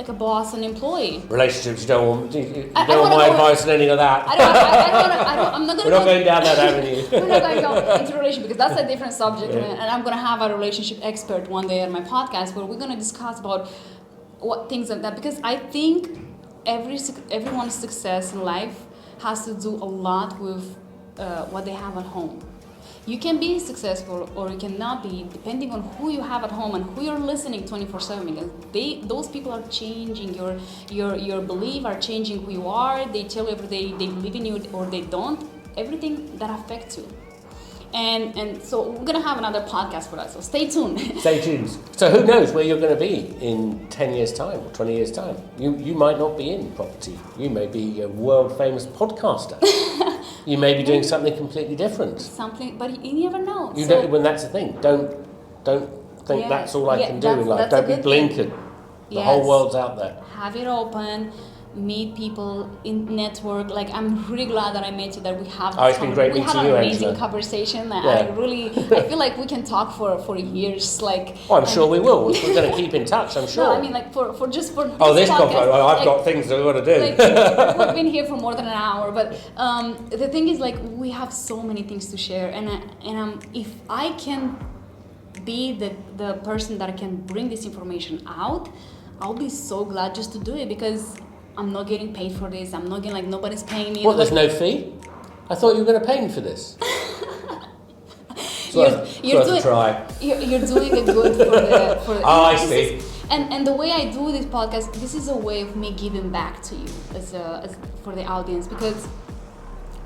a boss and employee. Relationships, you don't want my advice on any of that. I'm not going to We're not going down that avenue. We're not going to go into relationship, because that's a different subject, and I'm going to have a relationship expert one day on my podcast where we're going to discuss about what things like that, because I think everyone's success in life has to do a lot with what they have at home. You can be successful or you cannot be, depending on who you have at home and who you're listening 24/7, because those people are changing your belief, are changing who you are. They tell you every day they believe in you or they don't. Everything that affects you. And so we're gonna have another podcast for that. So stay tuned. Stay tuned. So who knows where you're going to be in 10 years' time or 20 years' time? You might not be in property. You may be a world famous podcaster. You may be doing something completely different. But you never know. You don't. When that's the thing. Don't think that's all I can do in life. Don't be blinkered. The whole world's out there. Have it open. Meet people, in network. Like, I'm really glad that I met you. That we have. It's been great meeting you, Angela. We have an amazing conversation. I feel like we can talk for years. Like. Oh, I'm sure we will. We're going to keep in touch. I'm sure. No, I mean, like for this podcast. I've got things that I've got to do. Like, we've been here for more than an hour, but the thing is, like, we have so many things to share, and if I can be the person that can bring this information out, I'll be so glad just to do it, because I'm not getting paid for this. I'm not getting, like, nobody's paying me. What, there's no fee? I thought you were going to pay me for this. You're doing a good for the I see. And the way I do this podcast, this is a way of me giving back to you as for the audience, because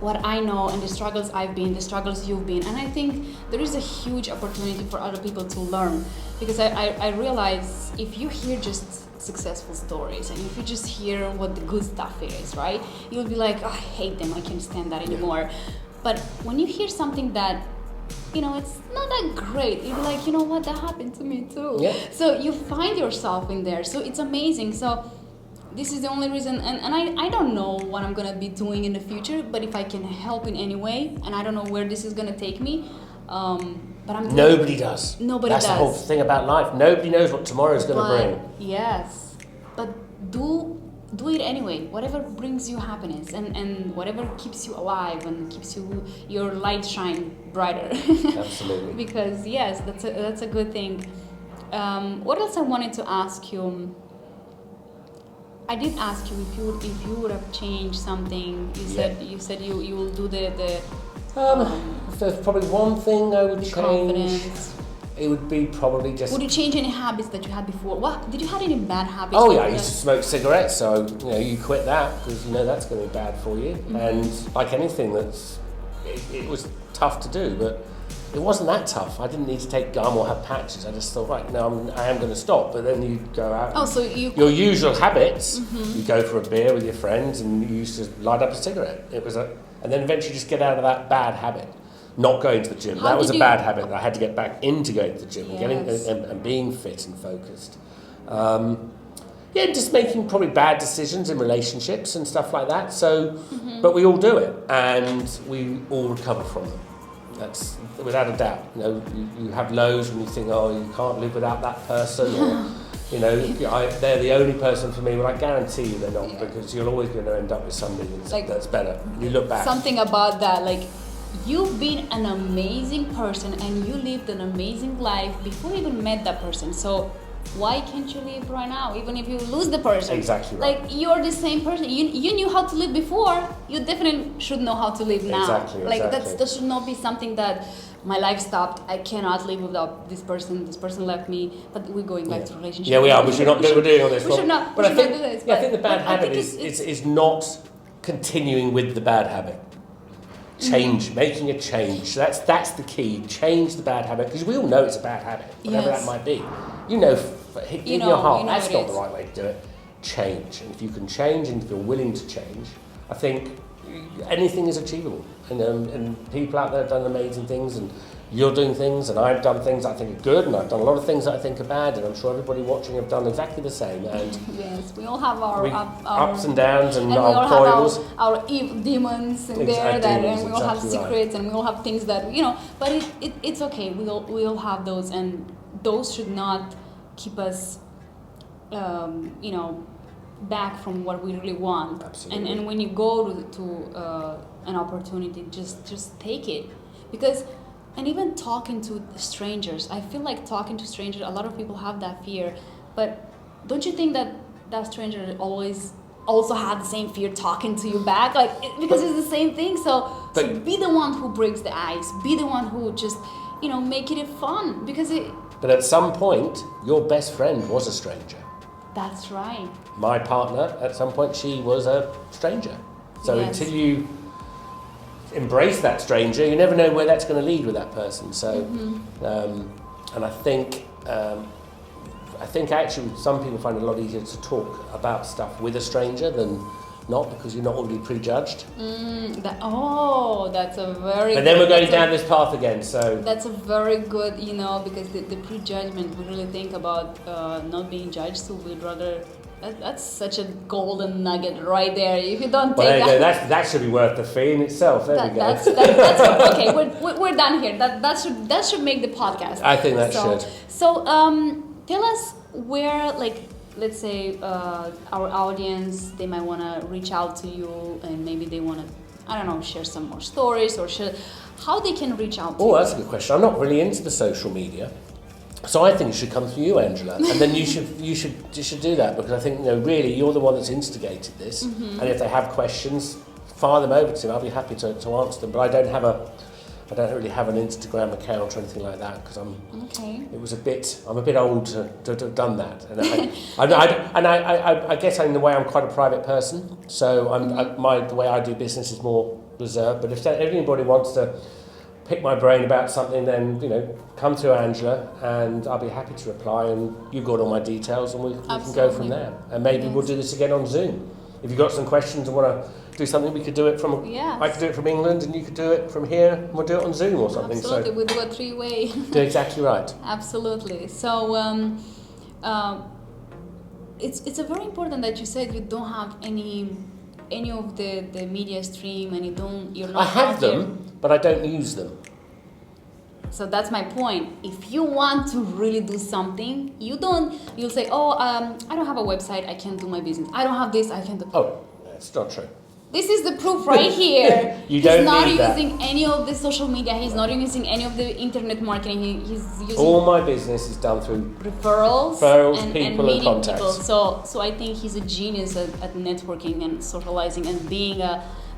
what I know and the struggles I've been, the struggles you've been, and I think there is a huge opportunity for other people to learn, because I realize if you hear just successful stories and if you just hear what the good stuff is, right, you'll be like, oh, I hate them, I can't stand that anymore. Yeah. But when you hear something that, you know, it's not that great, you're like, you know what, that happened to me too. Yeah. So you find yourself in there, so it's amazing. So this is the only reason, and I don't know what I'm gonna be doing in the future, but if I can help in any way, and I don't know where this is gonna take me, but Nobody does. That's the whole thing about life. Nobody knows what tomorrow's gonna bring. Yes, but do it anyway. Whatever brings you happiness, and whatever keeps you alive and keeps your light shine brighter. Absolutely. Because yes, that's a good thing. What else I wanted to ask you? I did ask you if you would have changed something. You said you will do the if there's probably one thing I would change, confidence. It would be probably just. Would you change any habits that you had before? What did you have any bad habits? Oh yeah, I used to smoke cigarettes, so you quit that because that's going to be bad for you. Mm-hmm. And like anything, it was tough to do, but it wasn't that tough. I didn't need to take gum or have patches. I just thought, right, now I am going to stop. But then you go out. Oh, so your usual habits. Mm-hmm. You go for a beer with your friends, and you used to light up a cigarette. And then eventually just get out of that bad habit. Not going to the gym. That was a bad habit. I had to get back into going to the gym and being fit and focused. Just making probably bad decisions in relationships and stuff like that. So, but we all do it, and we all recover from them. That's without a doubt. You have lows when you think, oh, you can't live without that person, or they're the only person for me. Well, I guarantee you they're not, because you're always going to end up with somebody that's better. You look back. Something about that, like, you've been an amazing person and you lived an amazing life before you even met that person. So why can't you live right now, even if you lose the person? Exactly right. Like, you're the same person. You knew how to live before. You definitely should know how to live now. Exactly. That should not be something that my life stopped. I cannot live without this person. This person left me. But we're going back to relationship. Yeah, we are. We're doing all this. We should not do this. I think the bad habit is not continuing with the bad habit. Making a change. That's the key. Change the bad habit, because we all know it's a bad habit, whatever that might be. In your heart, that's not the right way to do it. Change, and if you can change, and if you're willing to change, I think anything is achievable. And people out there have done amazing things, and you're doing things, and I've done things I think are good, and I've done a lot of things that I think are bad, and I'm sure everybody watching have done exactly the same. And yes, we all have our ups and downs, and our we all foibles. Have our evil demons in there, and we all have secrets, and we all have things that But it's okay. We all have those, and those should not keep us, back from what we really want. Absolutely. And when you go to an opportunity, just take it, because. And even talking to strangers, I feel like talking to strangers, a lot of people have that fear. But don't you think that stranger always also had the same fear talking to you back? Because it's the same thing. So be the one who breaks the ice. Be the one who just, make it fun. But at some point, your best friend was a stranger. That's right. My partner, at some point, she was a stranger. So until you embrace that stranger. You never know where that's going to lead with that person. So, and I think actually some people find it a lot easier to talk about stuff with a stranger than not, because you're not already prejudged. That's a very. But then we're going down this path again. So that's a very good, because the prejudgment. We really think about not being judged, so we'd rather. That's such a golden nugget right there. If you don't take that should be worth the fee in itself. There we go. That's okay. We're done here. That should make the podcast. I think that should. So tell us where, like, let's say our audience, they might want to reach out to you, and maybe they want to, I don't know, share some more stories, or how they can reach out to you. Oh, that's a good question. I'm not really into the social media. So I think it should come from you, Angela, and then you should do that, because I think really you're the one that's instigated this, and if they have questions, fire them over to me. I'll be happy to answer them. But I don't really have an Instagram account or anything like that, because I'm a bit old to have done that, and I guess in the way I'm quite a private person, so the way I do business is more reserved. But if anybody wants to pick my brain about something, then come to Angela, and I'll be happy to reply. And you've got all my details, and we can go from there. And maybe we'll do this again on Zoom. If you've got some questions and want to do something, we could do it from. I could do it from England, and you could do it from here, and we'll do it on Zoom or something. Absolutely, we'll do a three-way. Do exactly right. Absolutely. So it's a very important that you said you don't have any of the media stream, and you're not. I have them, but I don't use them. So that's my point. If you want to really do something, you'll say, I don't have a website, I can't do my business. I don't have this, I can't do. Oh, that's not true. This is the proof right here. He's not using any of the social media. He's not using any of the internet marketing. He's using all my business is done through referrals and people and contacts. People. So I think he's a genius at networking and socializing and being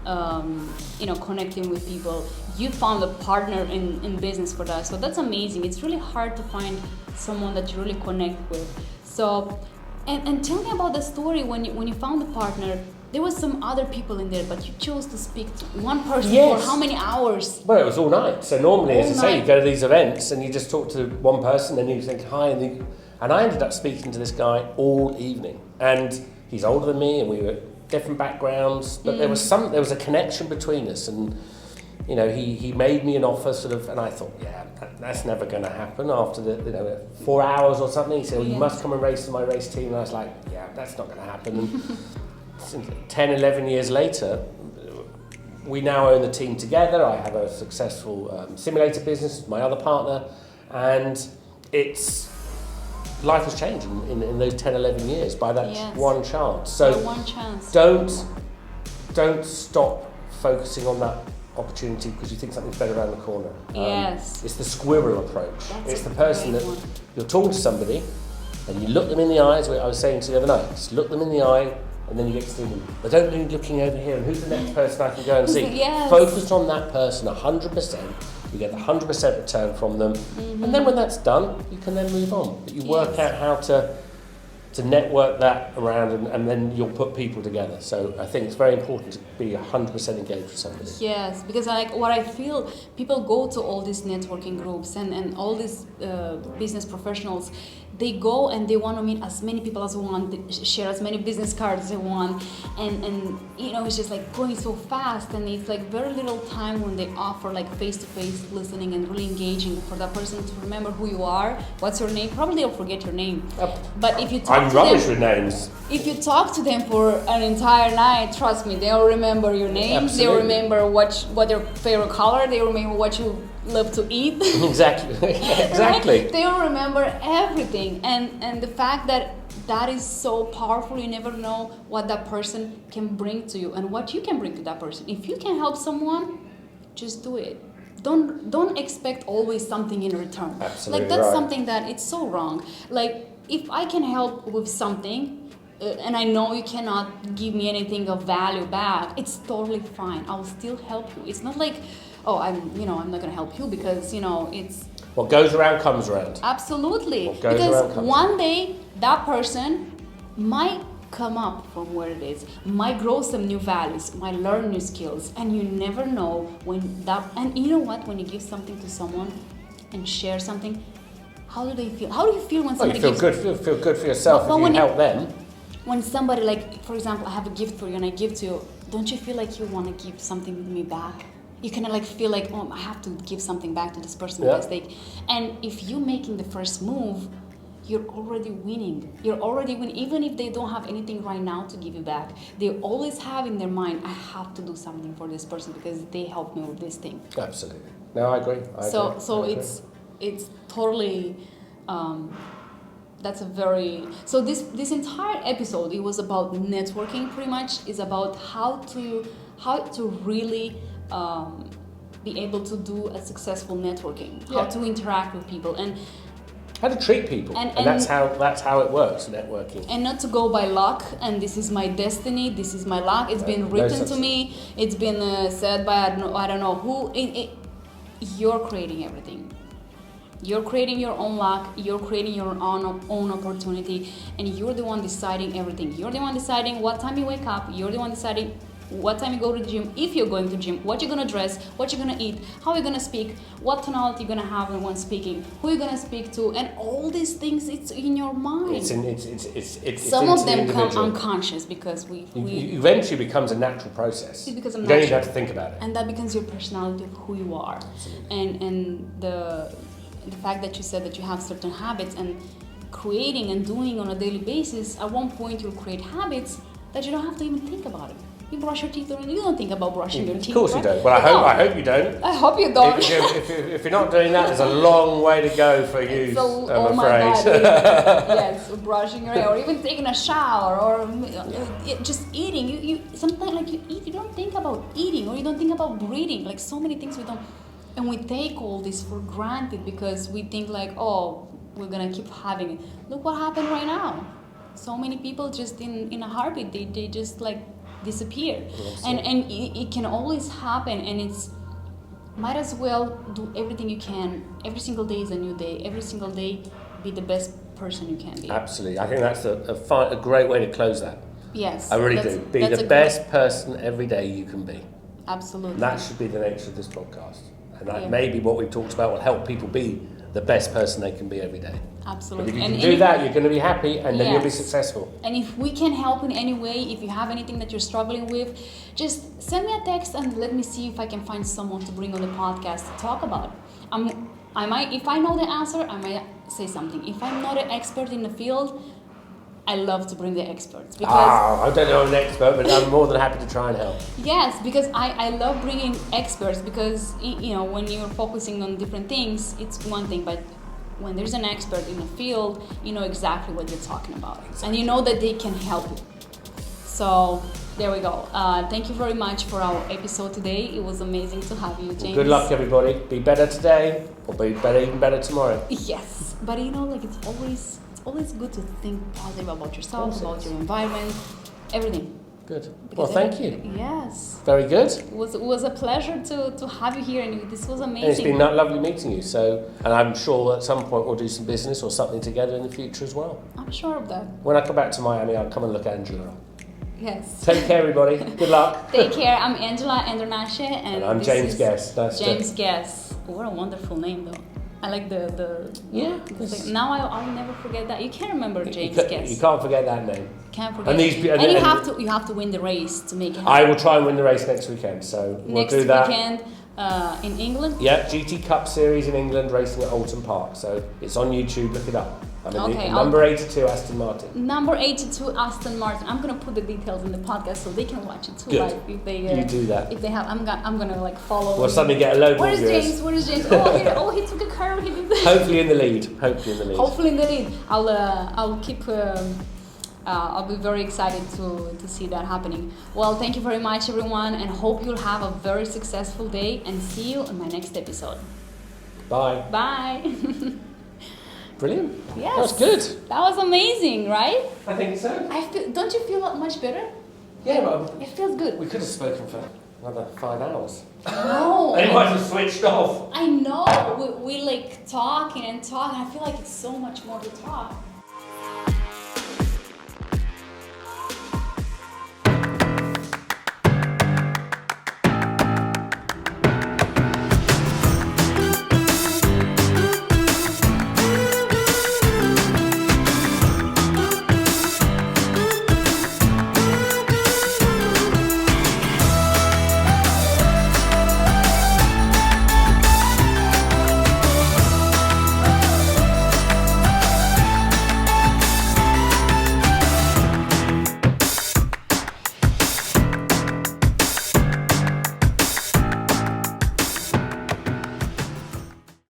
connecting with people. You found a partner in business for that. So that's amazing. It's really hard to find someone that you really connect with. So, and tell me about the story when you found the partner. There was some other people in there, but you chose to speak to one person for how many hours? Well, it was all night. So normally, as I say, you go to these events and you just talk to one person, and you think hi, and I ended up speaking to this guy all evening. And he's older than me, and we were different backgrounds, but there was a connection between us, and he made me an offer, and I thought, that's never going to happen. After the 4 hours or something, he said, you must come and race in my race team, and I was like, that's not going to happen. And 10, 11 years later, we now own the team together. I have a successful simulator business with my other partner, and life has changed in those 10, 11 years by that one chance. So one chance. Don't stop focusing on that opportunity because you think something's better around the corner. It's the squirrel approach. It's the person that you're talking to somebody, and you look them in the eyes. I was saying to you the other night, just look them in the eye, and then you get to see them. But don't be looking over here, and who's the next person I can go and see? Focus on that person 100%. You get the 100% return from them. And then when that's done, you can then move on. But you work out how to network that around, and then you'll put people together. So I think it's very important to be 100% engaged with somebody. Yes, because what I feel, people go to all these networking groups and all these business professionals. They go and they want to meet as many people as they want, they share as many business cards as they want, and it's just like going so fast, and it's like very little time when they offer like face-to-face listening and really engaging for that person to remember who you are, what's your name. Probably they'll forget your name, but if you talk I'm rubbish with names. If you talk to them for an entire night, trust me, they'll remember your name. Absolutely. They'll remember what your favorite color. They'll remember what you love to eat. Exactly. Right? They will remember everything, and the fact that is so powerful. You never know what that person can bring to you and what you can bring to that person. If you can help someone, just do it. Don't expect always something in return. Absolutely. Like that's something that it's so wrong. Like if I can help with something, and I know you cannot give me anything of value back, it's totally fine. I'll still help you. It's not like, I'm not going to help you because, it's... What goes around comes around. Absolutely. What goes because around comes one day that person might come up from where it is, might grow some new values, might learn new skills, and you never know when that. And you know what? When you give something to someone and share something, how do they feel? How do you feel when somebody you feel gives? feel good for yourself if you help them. When somebody, like, for example, I have a gift for you and I give to you, don't you feel like you want to give something to me back? You kind of like feel like, oh, I have to give something back to this person because they. And if you're making the first move, you're already winning. You're already winning. Even if they don't have anything right now to give you back, they always have in their mind, I have to do something for this person because they helped me with this thing. Absolutely. No, I agree. So it's totally. That's a very. So this entire episode, it was about networking. Pretty much is about how to really. Be able to do a successful networking, how to interact with people, and how to treat people, and that's how it works, networking. And not to go by luck. And this is my destiny. This is my luck. It's been written to me. It's been said by I don't know who. You're creating everything. You're creating your own luck. You're creating your own opportunity, and you're the one deciding everything. You're the one deciding what time you wake up. You're the one deciding what time you go to the gym, if you're going to the gym, what you're gonna dress, what you're gonna eat, how you're gonna speak, what tonality you're gonna have when speaking, who you're gonna speak to, and all these things, it's in your mind. It's some of them individual. come unconscious because we eventually becomes a natural process. It becomes a you don't even have to think about it. And that becomes your personality of who you are. Absolutely. And the fact that you said that you have certain habits and creating and doing on a daily basis, at one point you'll create habits that you don't have to even think about it. You brush your teeth, you don't think about brushing your teeth. Of course you don't. Well, I hope you don't. I hope you don't. If you're not doing that, there's a long way to go for you, I'm afraid. My God, yes, brushing your hair, or even taking a shower, or just eating. You sometimes like you eat, you don't think about eating, or you don't think about breathing. Like so many things we don't, and we take all this for granted because we think like, oh, we're gonna keep having it. Look what happened right now. So many people just in a heartbeat, they just like disappear. And it can always happen, and it's might as well do everything you can. Every single day is a new day. Every single day be the best person you can be. Absolutely. I think that's a great way to close that. Yes. I really do. Be the best person every day you can be. Absolutely. And that should be the nature of this podcast. And that maybe what we've talked about will help people be the best person they can be every day. Absolutely. But if you can do that, you're going to be happy, and then you'll be successful. And if we can help in any way, if you have anything that you're struggling with, just send me a text and let me see if I can find someone to bring on the podcast to talk about. I might, if I know the answer, I might say something. If I'm not an expert in the field, I love to bring the experts. Because I don't know an expert, but I'm more than happy to try and help. Yes, because I love bringing experts because, you know, when you're focusing on different things, it's one thing, but when there's an expert in the field, you know exactly what they're talking about. Exactly. And you know that they can help you. So there we go. Thank you very much for our episode today. It was amazing to have you, James. Well, good luck, everybody. Be better today, or be better, even better tomorrow. Yes, but you know, like it's always good to think positive about yourself, about your environment, everything. Good. Well, thank you. Yes. Very good. It was a pleasure to have you here, and this was amazing. And it's been lovely meeting you. So, and I'm sure at some point we'll do some business or something together in the future as well. I'm sure of that. When I come back to Miami, I'll come and look at Angela. Yes. Take care, everybody. Good luck. Take care. I'm Angela Andronache, and I'm James Guest. James Guest. What a wonderful name, though. I like the now I'll never forget that. You can't remember James Guest. You can't forget that name. Can't forget. And you have to win the race to make it happen. I will try and win the race next weekend. So we'll do that. Next weekend in England. Yeah, GT Cup Series in England, racing at Alton Park. So it's on YouTube. Look it up. Number 82 Aston Martin. Number 82 Aston Martin. I'm gonna put the details in the podcast so they can watch it too. Good. Like if they you do that. If they have, I'm gonna like follow. We'll suddenly get a load more viewers. Where is James? Oh, he took a curve. He did this. Hopefully in the lead. Hopefully in the lead. I'll keep. I'll be very excited to see that happening. Well, thank you very much, everyone, and hope you'll have a very successful day. And see you in my next episode. Bye. Bye. Brilliant. Yes. That was good. That was amazing, right? I think so. Don't you feel much better? Yeah, but it feels good. We could have spoken for another 5 hours. No. They might have switched off. I know. We like talking and talking. I feel like it's so much more to talk.